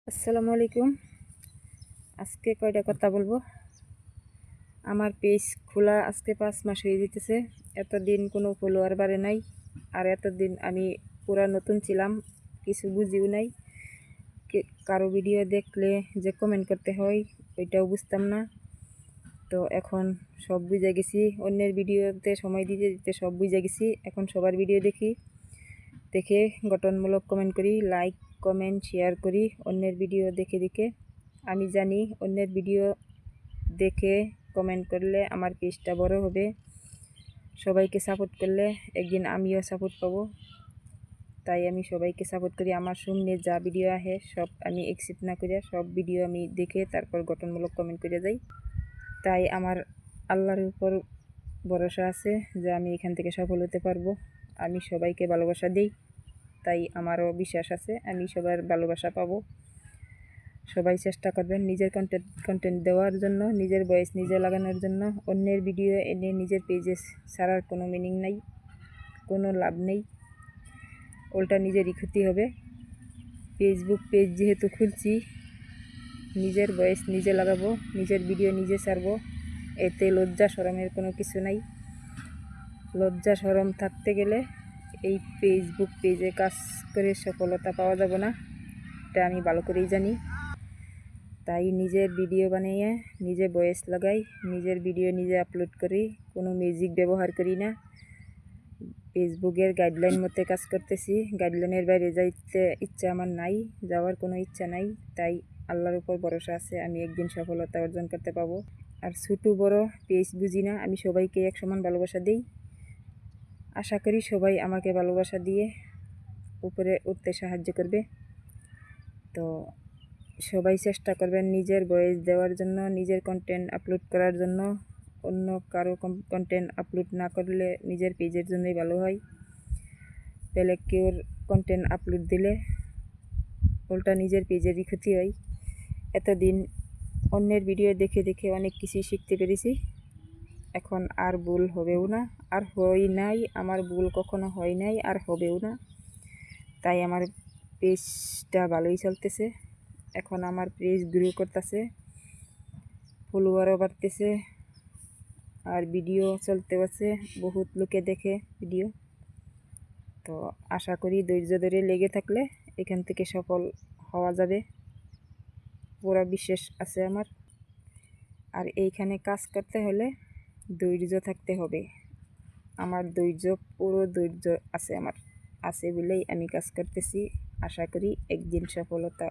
আসসালামু আলাইকুম। আজকে কয়টা কথা বলবো। আমার পেজ খোলা আজকে 5 মাস হয়ে যেতেছে। এতদিন কোনো ফলোয়ার বাড়ে নাই, আর এতদিন আমি পুরা নতুন ছিলাম, কিছু বুঝিও নাই। কারো ভিডিও দেখলে যে কমেন্ট করতে হয় ওইটাও বুঝতাম না। তো এখন সব বুঝে গেছি, অন্যের ভিডিওতে সময় দিতে দিতে সব বুঝে গেছি। এখন সবার ভিডিও দেখি, দেখে গঠনমূলক কমেন্ট করি, লাইক কমেন্ট শেয়ার করি অন্যের ভিডিও দেখে দেখে। আমি জানি অন্যের ভিডিও দেখে কমেন্ট করলে আমার পেজটা বড় হবে, সবাইকে সাপোর্ট করলে একদিন আমিও সাপোর্ট পাবো। তাই আমি সবাইকে সাপোর্ট করি। আমার সামনে যা ভিডিও আহে সব আমি অ্যাকসেপ্ট না করিয়া সব ভিডিও আমি দেখে তারপর গঠনমূলক কমেন্ট করে যাই। তাই আমার আল্লাহর উপর ভরসা আছে যে আমি এখান থেকে সফল হতে পারবো। আমি সবাইকে ভালোবাসা দিই, তাই আমারও বিশ্বাস আছে আমি সবার ভালোবাসা পাবো। সবাই চেষ্টা করবেন নিজের কন্টেন্ট দেওয়ার জন্য, নিজের ভয়েস নিজে লাগানোর জন্য। অন্যের ভিডিও এনে নিজের পেজে ছাড়ার কোনো মিনিং নাই, কোনো লাভ নেই, উল্টা নিজেরই ক্ষতি হবে। ফেসবুক পেজ যেহেতু খুলছি, নিজের ভয়েস নিজে লাগাবো, নিজের ভিডিও নিজে ছাড়বো। এতে লজ্জা শরমের কোনো কিছু নাই। লজ্জা শরম থাকতে গেলে এই ফেসবুক পেজে কাজ করে সফলতা পাওয়া যাবে না, এটা আমি ভালো করেই জানি। তাই নিজের ভিডিও বানিয়ে নিজে ভয়েস লাগাই, নিজের ভিডিও নিজে আপলোড করি, কোনো মিউজিক ব্যবহার করি না। ফেসবুকের গাইডলাইন মতে কাজ করতেছি, গাইডলাইনের বাইরে যাইতে ইচ্ছা আমার নাই, যাওয়ার কোনো ইচ্ছা নাই। তাই আল্লাহর উপর ভরসা আছে আমি একদিন সফলতা অর্জন করতে পাবো। আর ছোটো বড় পেজ বুঝি না, আমি সবাইকে এক সমান ভালোবাসা দিই। আশা করি সবাই আমাকে ভালোবাসা দিয়ে উপরে উঠতে সাহায্য করবে। তো সবাই চেষ্টা করবেন নিজের ভয়েস দেওয়ার জন্য, নিজের কন্টেন্ট আপলোড করার জন্য। অন্য কারো কন্টেন্ট আপলোড না করলে নিজের পেজের জন্যই ভালো হয়। পেলে কেউর কন্টেন্ট আপলোড দিলে উল্টা নিজের পেজেরই ক্ষতি হয়। এতদিন অন্যের ভিডিও দেখে দেখে অনেক কিছুই শিখতে পেরেছি, এখন আর ভুল হবেও না, আর হয় নাই, আমার ভুল কখনো হয় নাই আর হবেও না। তাই আমার পেজটা ভালোই চলতেছে। এখন আমার পেজ গ্রো করতেছে, ফলোয়ারও বাড়তেছে, আর ভিডিও চলতে আছে, বহুত লোকে দেখে ভিডিও। তো আশা করি ধৈর্য ধরে লেগে থাকলে এখান থেকে সফল হওয়া যাবে, পুরো বিশ্বাস আছে আমার। আর এইখানে কাজ করতে হলে ধৈর্য থাকতে হবে। আমার পুরো ধৈর্য আছে, আমার আছে বলেই আমি কাজ করতেছি। আশা করি একদিন সফলতা